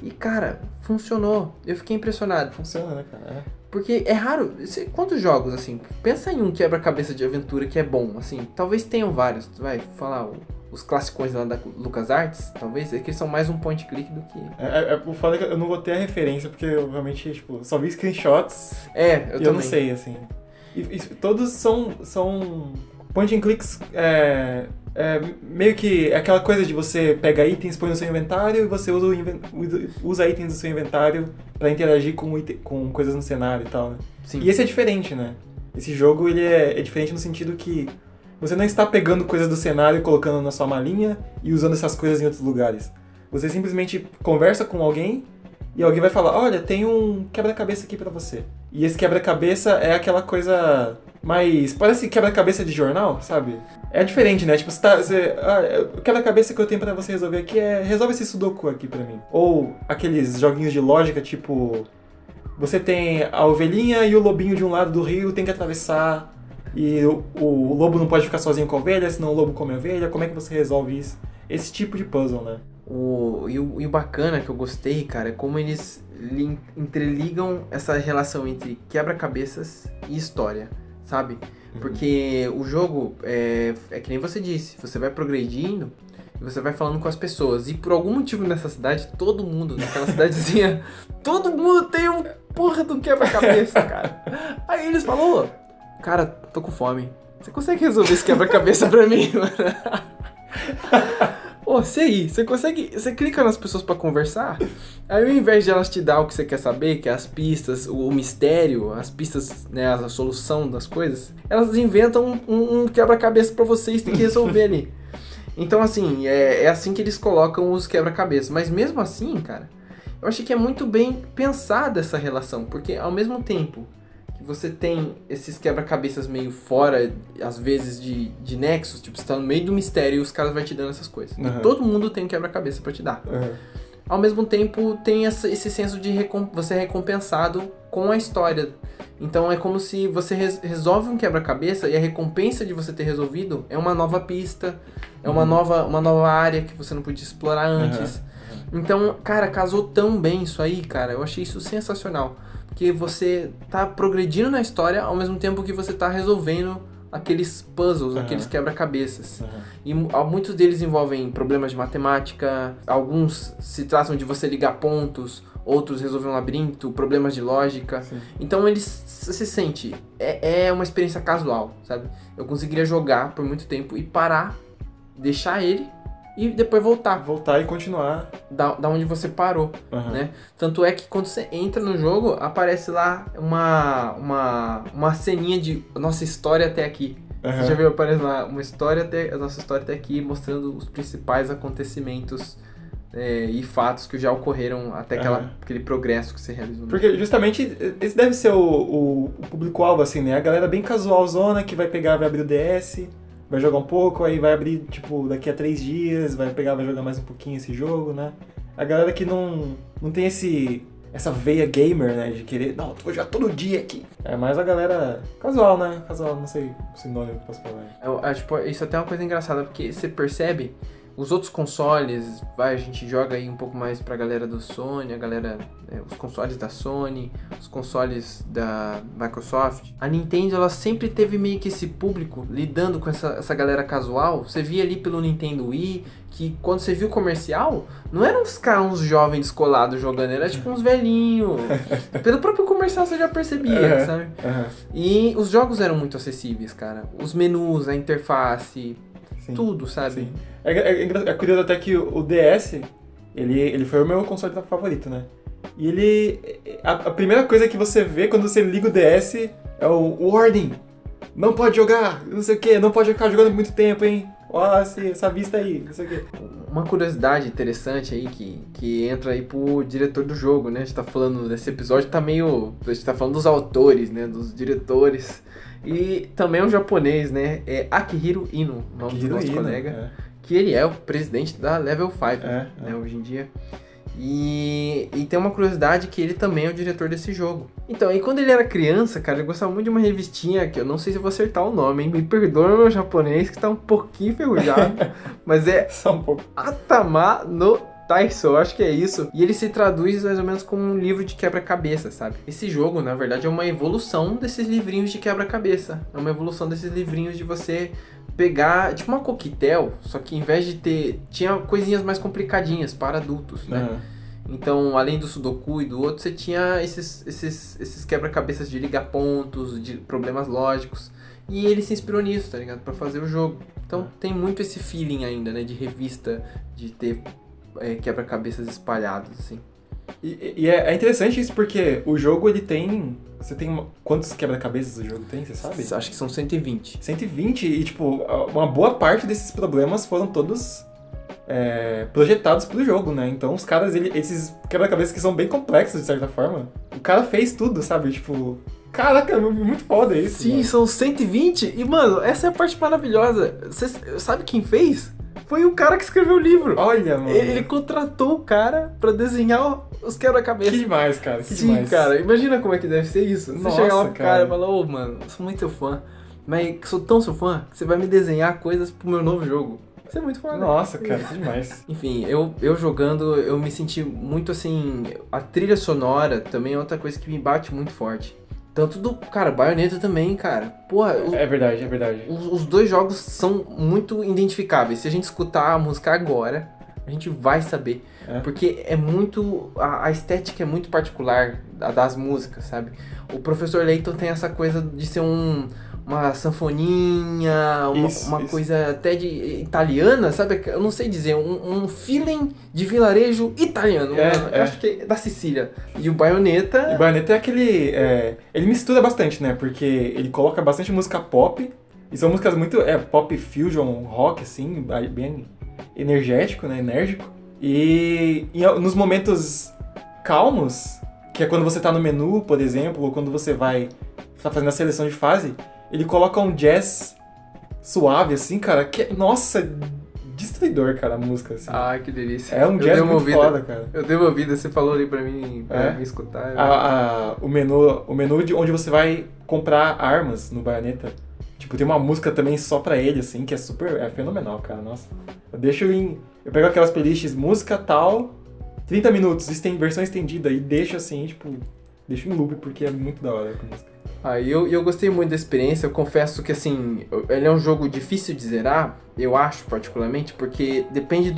Speaker 2: E cara, funcionou. Eu fiquei impressionado.
Speaker 1: Funciona, né, cara?
Speaker 2: Porque é raro. Quantos jogos, assim? Pensa em um quebra-cabeça de aventura que é bom, assim. Talvez tenham vários. Tu vai falar os classicões lá da LucasArts, talvez. É que eles são mais um point click do que...
Speaker 1: O foda é que eu não vou ter a referência, porque eu realmente, tipo, só vi screenshots.
Speaker 2: Eu
Speaker 1: não sei, assim. E todos são point and clicks Meio que é aquela coisa de você pega itens, põe no seu inventário e você usa itens do seu inventário pra interagir com coisas no cenário e tal, né?
Speaker 2: Sim.
Speaker 1: E esse é diferente, né? Esse jogo ele é diferente no sentido que você não está pegando coisas do cenário e colocando na sua malinha e usando essas coisas em outros lugares. Você simplesmente conversa com alguém e alguém vai falar, olha, tem um quebra-cabeça aqui pra você. E esse quebra-cabeça é aquela coisa mais... parece quebra-cabeça de jornal, sabe? É diferente, né? Tipo, o quebra-cabeça que eu tenho pra você resolver aqui resolve esse sudoku aqui pra mim. Ou aqueles joguinhos de lógica, tipo... você tem a ovelhinha e o lobinho de um lado do rio, tem que atravessar... e o lobo não pode ficar sozinho com a ovelha, senão o lobo come a ovelha. Como é que você resolve isso? Esse tipo de puzzle, né?
Speaker 2: E o bacana que eu gostei, cara, é como eles interligam essa relação entre quebra-cabeças e história, sabe? Porque o jogo é que nem você disse, você vai progredindo e você vai falando com as pessoas. E por algum motivo nessa cidade, todo mundo, naquela cidadezinha, todo mundo tem um porra do quebra-cabeça, cara. Aí eles falaram, cara, tô com fome. Você consegue resolver esse quebra-cabeça pra mim, mano? Você consegue, você clica nas pessoas pra conversar, aí ao invés de elas te dar o que você quer saber, que é as pistas, o mistério, as pistas, né, a solução das coisas, elas inventam um quebra-cabeça pra vocês, tem que resolver ali. Então assim, é assim que eles colocam os quebra-cabeças, mas mesmo assim, cara, eu achei que é muito bem pensada essa relação, porque ao mesmo tempo que você tem esses quebra-cabeças meio fora, às vezes, de nexus, tipo, você tá no meio do mistério e os caras vão te dando essas coisas.
Speaker 1: Uhum.
Speaker 2: E todo mundo tem um quebra-cabeça pra te dar.
Speaker 1: Uhum.
Speaker 2: Ao mesmo tempo, tem esse senso de você é recompensado com a história. Então é como se você resolve um quebra-cabeça e a recompensa de você ter resolvido é uma nova pista, é uma nova área que você não podia explorar antes.
Speaker 1: Uhum.
Speaker 2: Então, cara, casou tão bem isso aí, cara. Eu achei isso sensacional. Porque você tá progredindo na história ao mesmo tempo que você tá resolvendo aqueles puzzles, aqueles quebra-cabeças. E muitos deles envolvem problemas de matemática, alguns se tratam de você ligar pontos, outros resolver um labirinto, problemas de lógica.
Speaker 1: Sim.
Speaker 2: Então você sente, é uma experiência casual, sabe? Eu conseguiria jogar por muito tempo e parar, deixar ele e depois voltar.
Speaker 1: Voltar e continuar.
Speaker 2: Da onde você parou, né? Tanto é que quando você entra no jogo, aparece lá uma ceninha de nossa história até aqui. Você já viu, aparece lá a nossa história até aqui, mostrando os principais acontecimentos e fatos que já ocorreram até aquele progresso que você realizou.
Speaker 1: Porque justamente esse deve ser o público-alvo, assim, né? A galera bem casualzona que vai pegar, vai abrir o DS... vai jogar um pouco, aí vai abrir, tipo, daqui a 3 dias, vai jogar mais um pouquinho esse jogo, né? A galera que não tem essa veia gamer, né? De querer, não, vou jogar todo dia aqui. É mais a galera casual, né? Casual, não sei se nome eu posso falar.
Speaker 2: Tipo, isso até é uma coisa engraçada, porque você percebe os outros consoles, a gente joga aí um pouco mais pra galera do Sony, os consoles da Sony, os consoles da Microsoft. A Nintendo, ela sempre teve meio que esse público lidando com essa galera casual. Você via ali pelo Nintendo Wii, que quando você viu o comercial, não eram uns jovens descolados jogando, era tipo uns velhinhos. Pelo próprio comercial você já percebia, sabe? E os jogos eram muito acessíveis, cara. Os menus, a interface... Sim, tudo, sabe?
Speaker 1: Sim. É curioso até que o DS, ele foi o meu console favorito, né? E a primeira coisa que você vê quando você liga o DS é o warning. Não pode jogar, não sei o que, não pode ficar jogando muito tempo, hein? Olha essa vista aí, não sei o que.
Speaker 2: Uma curiosidade interessante aí que entra aí pro diretor do jogo, né? A gente tá falando desse episódio, a gente tá falando dos autores, né? Dos diretores. E também um japonês, né? É Akihiro Ino, o nome do nosso colega. Que ele é o presidente da Level 5, né? Hoje em dia. E tem uma curiosidade que ele também é o diretor desse jogo. Então, e quando ele era criança, cara, ele gostava muito de uma revistinha, que eu não sei se eu vou acertar o nome, hein? Me perdoa meu japonês, que tá um pouquinho enferrujado. Mas é
Speaker 1: só um pouco.
Speaker 2: Atama no Taiso, acho que é isso. E ele se traduz mais ou menos como um livro de quebra-cabeça, sabe? Esse jogo, na verdade, é uma evolução desses livrinhos de quebra-cabeça. É uma evolução desses livrinhos de você pegar, tipo uma coquetel, só que em vez de ter... tinha coisinhas mais complicadinhas para adultos, né? Então, além do Sudoku e do outro, você tinha esses quebra-cabeças de ligar pontos, de problemas lógicos. E ele se inspirou nisso, tá ligado? Pra fazer o jogo. Então tem muito esse feeling ainda, né? De revista, de ter quebra-cabeças espalhados, assim.
Speaker 1: E é interessante isso porque o jogo, ele tem... Você tem... Quantos quebra-cabeças o jogo tem, você sabe?
Speaker 2: Acho que são 120.
Speaker 1: 120 e, tipo, uma boa parte desses problemas foram todos projetados pro jogo, né? Então os caras, esses quebra-cabeças que são bem complexos, de certa forma, o cara fez tudo, sabe? Tipo... Caraca, muito foda isso.
Speaker 2: Sim,
Speaker 1: mano.
Speaker 2: são 120. E, mano, essa é a parte maravilhosa. Você sabe quem fez? Foi o cara que escreveu o livro.
Speaker 1: Olha, mano.
Speaker 2: Ele contratou o cara pra desenhar os quebra-cabeças.
Speaker 1: Que demais, cara. Que
Speaker 2: Sim,
Speaker 1: demais.
Speaker 2: cara. Imagina como é que deve ser isso. Você
Speaker 1: Nossa,
Speaker 2: chega lá pro cara
Speaker 1: cara
Speaker 2: e fala, ô, mano, eu sou muito seu fã. Mas sou tão seu fã que você vai me desenhar coisas pro meu novo jogo. Você é muito foda.
Speaker 1: Nossa, cara, que demais.
Speaker 2: Enfim, eu jogando, eu me senti muito assim... A trilha sonora também é outra coisa que me bate muito forte. Tanto do, cara, Bayonetta também, cara. Porra,
Speaker 1: É verdade, é verdade.
Speaker 2: os dois jogos são muito identificáveis. Se a gente escutar a música agora, a gente vai saber. Porque é muito... A estética é muito particular das músicas, sabe? O Professor Layton tem essa coisa de ser uma sanfoninha, uma coisa até de italiana, sabe? Eu não sei dizer, um feeling de vilarejo italiano. Eu acho que é da Sicília. E o Bayonetta...
Speaker 1: E o Bayonetta é aquele... ele mistura bastante, né? Porque ele coloca bastante música pop. E são músicas muito... pop fusion, rock, assim, bem energético, né? Enérgico. E nos momentos calmos, que é quando você tá no menu, por exemplo, ou quando você tá fazendo a seleção de fase, ele coloca um jazz suave, assim, cara, que é, nossa, destruidor, cara, a música, assim.
Speaker 2: Ai, que delícia.
Speaker 1: É um jazz muito foda, cara.
Speaker 2: Eu dei uma ouvida, você falou ali pra mim, me escutar.
Speaker 1: O menu de onde você vai comprar armas no Bayonetta, tipo, tem uma música também só pra ele, assim, que é fenomenal, cara, nossa. Eu pego aquelas playlists, música tal, 30 minutos, versão estendida, e deixo assim, tipo, deixo em loop, porque é muito da hora a música.
Speaker 2: Eu gostei muito da experiência, eu confesso que, assim, ele é um jogo difícil de zerar, eu acho, particularmente, porque depende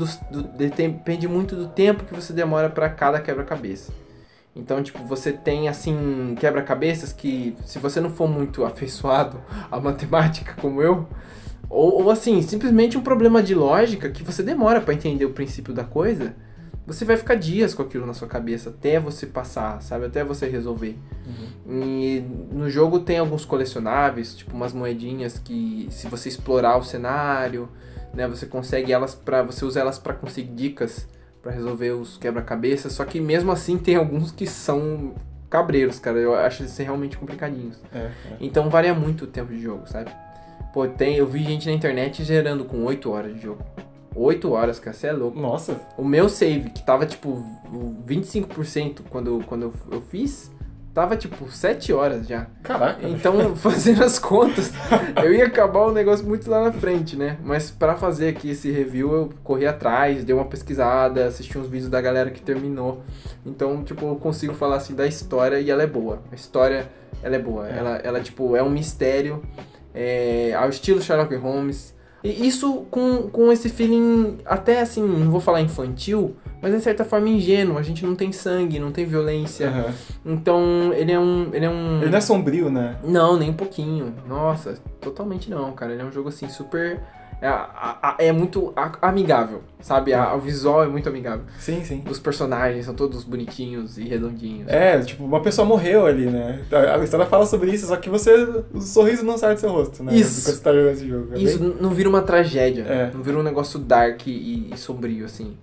Speaker 2: muito do tempo que você demora pra cada quebra-cabeça. Então, tipo, você tem, assim, quebra-cabeças que, se você não for muito afeiçoado à matemática como eu, ou assim, simplesmente um problema de lógica que você demora pra entender o princípio da coisa, você vai ficar dias com aquilo na sua cabeça até você passar, sabe? Até você resolver. Uhum. E no jogo tem alguns colecionáveis, tipo umas moedinhas que, se você explorar o cenário, né, você consegue você usa elas pra conseguir dicas pra resolver os quebra-cabeças, só que mesmo assim tem alguns que são cabreiros, cara. Eu acho eles realmente complicadinhos. Então varia muito o tempo de jogo, sabe? Pô, eu vi gente na internet gerando com 8 horas de jogo. 8 horas, cara, você é louco.
Speaker 1: Nossa.
Speaker 2: O meu save, que tava tipo 25% quando eu fiz, tava tipo 7 horas já.
Speaker 1: Caraca.
Speaker 2: Então, fazendo as contas, eu ia acabar o negócio muito lá na frente, né? Mas pra fazer aqui esse review, eu corri atrás, dei uma pesquisada, assisti uns vídeos da galera que terminou. Então, tipo, eu consigo falar assim da história e ela é boa. A história, ela é boa. Ela tipo, é um mistério, ao estilo Sherlock Holmes. E isso com esse feeling, até assim, não vou falar infantil, mas de certa forma ingênuo. A gente não tem sangue, não tem violência. Uhum. Então, ele é um... Ele
Speaker 1: não é sombrio, né?
Speaker 2: Não, nem um pouquinho. Nossa, totalmente não, cara. Ele é um jogo assim, super... É muito amigável, sabe? O visual é muito amigável.
Speaker 1: Sim, sim.
Speaker 2: Os personagens são todos bonitinhos e redondinhos.
Speaker 1: Tipo, uma pessoa morreu ali, né? A história fala sobre isso, só que o sorriso não sai do seu rosto, né?
Speaker 2: Isso.
Speaker 1: Quando você tá jogando esse jogo.
Speaker 2: Isso, não vira uma tragédia. Não vira um negócio dark e sombrio, assim.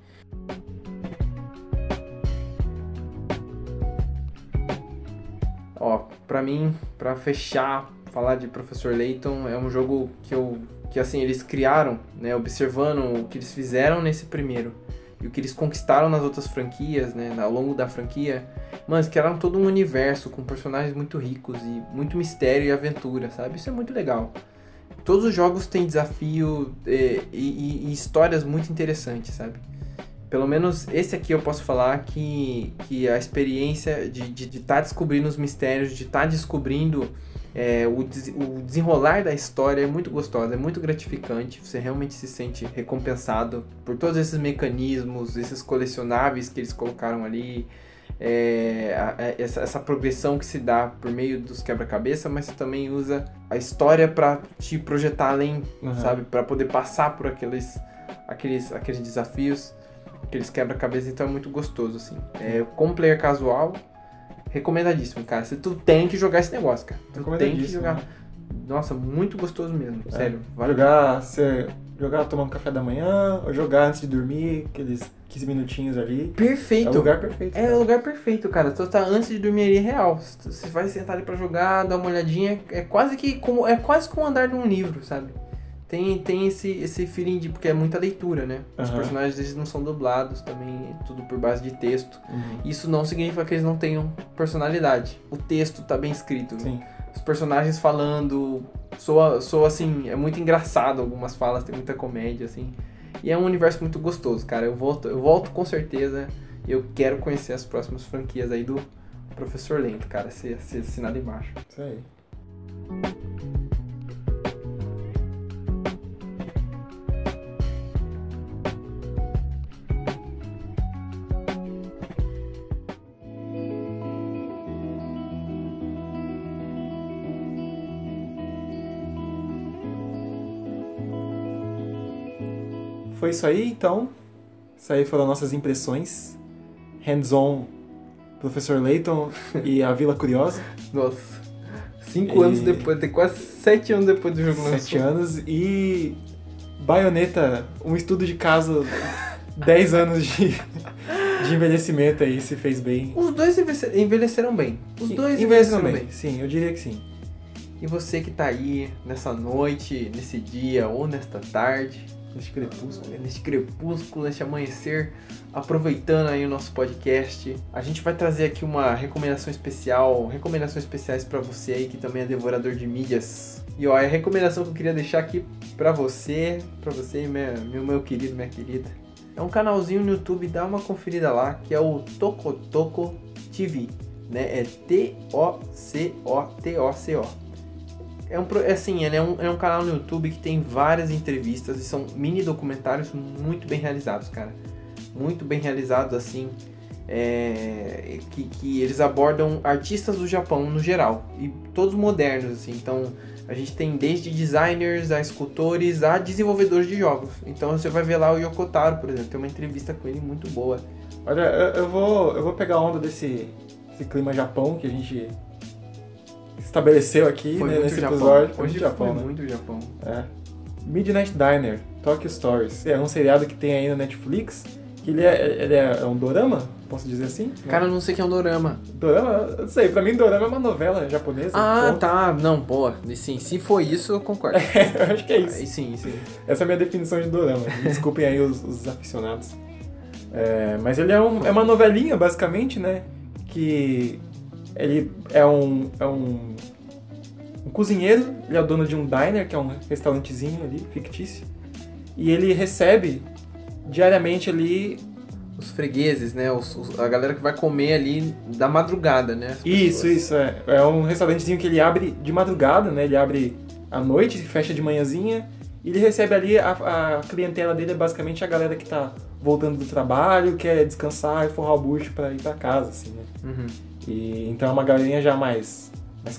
Speaker 2: Ó, pra mim, pra fechar, falar de Professor Layton, é um jogo que assim, eles criaram, né, observando o que eles fizeram nesse primeiro e o que eles conquistaram nas outras franquias, né, ao longo da franquia, mas criaram todo um universo com personagens muito ricos e muito mistério e aventura, sabe? Isso é muito legal. Todos os jogos têm desafio e histórias muito interessantes, sabe? Pelo menos esse aqui eu posso falar que a experiência de estar descobrindo os mistérios, de estar descobrindo o desenrolar da história é muito gostosa, é muito gratificante. Você realmente se sente recompensado por todos esses mecanismos, esses colecionáveis que eles colocaram ali. essa progressão que se dá por meio dos quebra-cabeça, mas você também usa a história pra te projetar além, sabe? Pra poder passar por aqueles desafios, aqueles quebra-cabeça, então é muito gostoso, assim. Como player casual, recomendadíssimo, cara. Tu tem que jogar esse negócio, cara. Tu tem que jogar. Nossa, muito gostoso mesmo, sério. Vale
Speaker 1: jogar tomando café da manhã, ou jogar antes de dormir, aqueles 15 minutinhos ali.
Speaker 2: Perfeito.
Speaker 1: É o lugar perfeito.
Speaker 2: É o lugar perfeito, cara. Tu tá antes de dormir ali, real. Você vai sentar ali pra jogar, dar uma olhadinha. É quase como andar num livro, sabe? Tem esse feeling de... Porque é muita leitura, né? Os personagens, eles não são dublados também, tudo por base de texto. Isso não significa que eles não tenham personalidade. O texto tá bem escrito.
Speaker 1: Sim.
Speaker 2: Os personagens falando... Soa assim... É muito engraçado algumas falas, tem muita comédia, assim. E é um universo muito gostoso, cara. Eu volto com certeza. Eu quero conhecer as próximas franquias aí do Professor Lento, cara. Se assinado embaixo.
Speaker 1: Isso aí. Foi isso aí, então. Isso aí foram nossas impressões. Hands-on, Professor Layton e a Vila Curiosa.
Speaker 2: Nossa. 5 anos depois, tem quase 7 anos depois do jogo lançou.
Speaker 1: 7 anos e Bayonetta, um estudo de caso, 10 anos de envelhecimento aí, se fez bem.
Speaker 2: Os dois envelheceram bem. Os dois
Speaker 1: envelheceram bem. Sim, eu diria que sim.
Speaker 2: E você que tá aí nessa noite, nesse dia ou nesta tarde...
Speaker 1: Neste
Speaker 2: crepúsculo, neste amanhecer, aproveitando aí o nosso podcast, a gente vai trazer aqui uma recomendações especiais pra você aí que também é devorador de mídias. E ó, a recomendação que eu queria deixar aqui pra você meu querido, minha querida, é um canalzinho no YouTube, dá uma conferida lá, que é o Tocotoco TV, né? É TOCOTOCO. Ele é um canal no YouTube que tem várias entrevistas e são mini documentários muito bem realizados, cara. Muito bem realizados, assim, que eles abordam artistas do Japão no geral, e todos modernos, assim. Então, a gente tem desde designers, a escultores, a desenvolvedores de jogos. Então, você vai ver lá o Yoko Taro, por exemplo, tem uma entrevista com ele muito boa.
Speaker 1: Olha, eu vou pegar a onda desse clima Japão que a gente... estabeleceu aqui, né, nesse episódio.
Speaker 2: Foi muito Japão, né? Muito Japão.
Speaker 1: Midnight Diner, Tokyo Stories. É um seriado que tem aí na Netflix, que ele é um dorama, posso dizer assim?
Speaker 2: Cara, eu não sei o que é um dorama.
Speaker 1: Dorama? Eu não sei, pra mim dorama é uma novela japonesa.
Speaker 2: Tá. Não, boa. Sim, se for isso, eu concordo.
Speaker 1: Eu acho que é isso.
Speaker 2: Sim.
Speaker 1: Essa é a minha definição de dorama. Desculpem aí os aficionados. Mas ele é uma novelinha, basicamente, né? Que... ele é um cozinheiro, ele é o dono de um diner, que é um restaurantezinho ali, fictício. E ele recebe diariamente ali...
Speaker 2: os fregueses, né? A galera que vai comer ali da madrugada, né?
Speaker 1: Isso. É um restaurantezinho que ele abre de madrugada, né? Ele abre à noite, fecha de manhãzinha. E ele recebe ali, a clientela dele é basicamente a galera que tá voltando do trabalho, quer descansar e forrar o bucho pra ir pra casa, assim, né? E então é uma galerinha já mais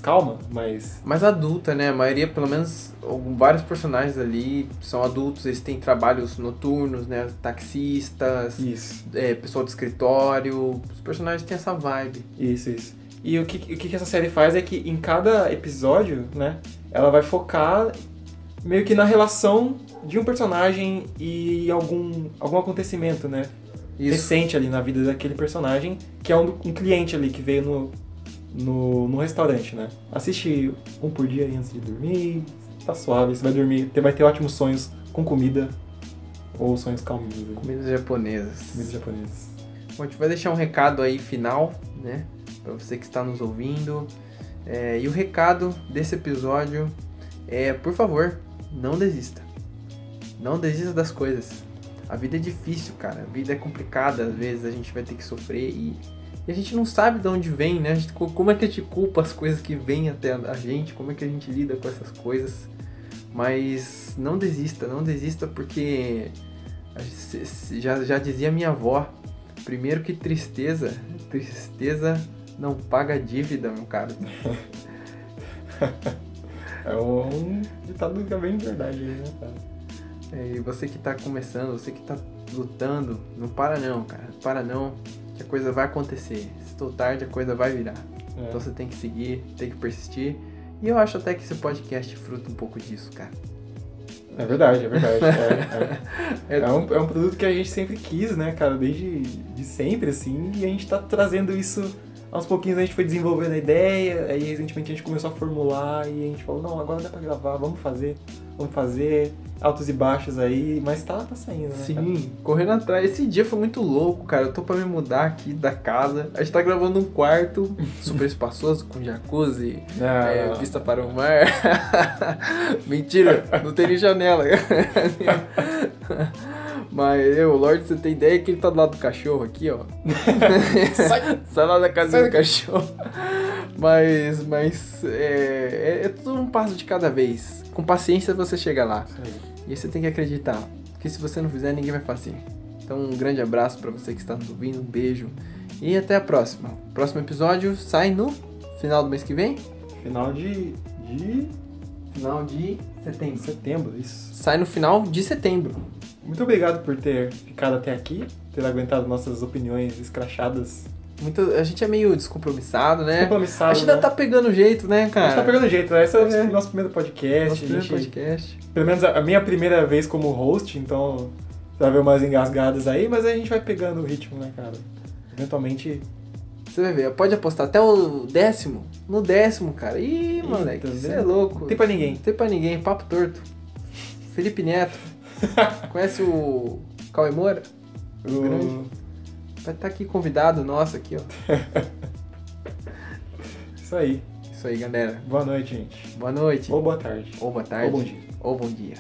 Speaker 1: calma, mais
Speaker 2: adulta, né? A maioria, pelo menos, vários personagens ali são adultos, eles têm trabalhos noturnos, né? Taxistas, pessoal de escritório, os personagens têm essa vibe.
Speaker 1: Isso. E o que essa série faz é que em cada episódio, né? Ela vai focar meio que na relação de um personagem e algum acontecimento, né? Recente ali na vida daquele personagem, que é um cliente ali que veio no restaurante, né? Assiste um por dia aí antes de dormir, tá suave, você vai dormir, vai ter ótimos sonhos com comida ou sonhos calminhos.
Speaker 2: Comidas japonesas. Bom, a gente vai deixar um recado aí final, né? Pra você que está nos ouvindo. E o recado desse episódio é, por favor, não desista. Não desista das coisas. A vida é difícil, cara. A vida é complicada. Às vezes a gente vai ter que sofrer e a gente não sabe de onde vem, né? Como é que a gente culpa as coisas que vêm até a gente? Como é que a gente lida com essas coisas? Mas não desista porque já dizia minha avó, primeiro que tristeza Tristeza não paga dívida, meu caro.
Speaker 1: É um ditado que é bem verdade, né, cara?
Speaker 2: E você que tá começando, você que tá lutando, não para não, cara. Não para não, que a coisa vai acontecer. Se for tarde, a coisa vai virar. Então você tem que seguir, tem que persistir. E eu acho até que esse podcast fruta um pouco disso, cara.
Speaker 1: É verdade, é verdade. É um produto que a gente sempre quis, né, cara? Desde sempre, assim. E a gente tá trazendo isso aos pouquinhos. A gente foi desenvolvendo a ideia. Aí, recentemente, a gente começou a formular. E a gente falou, não, agora dá pra gravar, vamos fazer. Altos e baixos aí. Mas tá saindo, né,
Speaker 2: sim,
Speaker 1: cara?
Speaker 2: correndo atrás. Esse dia foi muito louco, cara. Eu tô pra me mudar aqui da casa. A gente tá gravando um quarto super espaçoso, com jacuzzi, vista para o mar. Mentira, não tem nem janela. Mas o Lorde, você tem ideia que ele tá do lado do cachorro aqui, ó. Sai lá da casa do cachorro. Mas é tudo um passo de cada vez. Com paciência você chega lá. E você tem que acreditar. Porque se você não fizer, ninguém vai fazer. Então um grande abraço pra você que está nos ouvindo. Um beijo. E até a próxima. O próximo episódio sai no final do mês que vem.
Speaker 1: Final de
Speaker 2: setembro.
Speaker 1: Setembro, isso.
Speaker 2: Sai no final de setembro.
Speaker 1: Muito obrigado por ter ficado até aqui, ter aguentado nossas opiniões escrachadas.
Speaker 2: A gente é meio descompromissado, né?
Speaker 1: Descompromissado,
Speaker 2: a gente ainda tá pegando jeito, né, cara?
Speaker 1: A gente tá pegando jeito, né? Esse é o nosso primeiro podcast.
Speaker 2: Podcast.
Speaker 1: Pelo menos a minha primeira vez como host, então você vai ver umas engasgadas aí, mas a gente vai pegando o ritmo, né, cara? Eventualmente...
Speaker 2: Você vai ver, pode apostar até o 10º. No 10º, cara. Ih, moleque, você é louco.
Speaker 1: Não tem pra ninguém.
Speaker 2: Não tem pra ninguém, papo torto. Felipe Neto. Conhece o Cauê Moura? O grande. Vai estar aqui convidado nosso aqui, ó.
Speaker 1: Isso aí,
Speaker 2: galera.
Speaker 1: Boa noite, gente.
Speaker 2: Boa noite.
Speaker 1: Ou boa tarde.
Speaker 2: Ou boa tarde.
Speaker 1: Ou bom dia.
Speaker 2: Ou bom dia.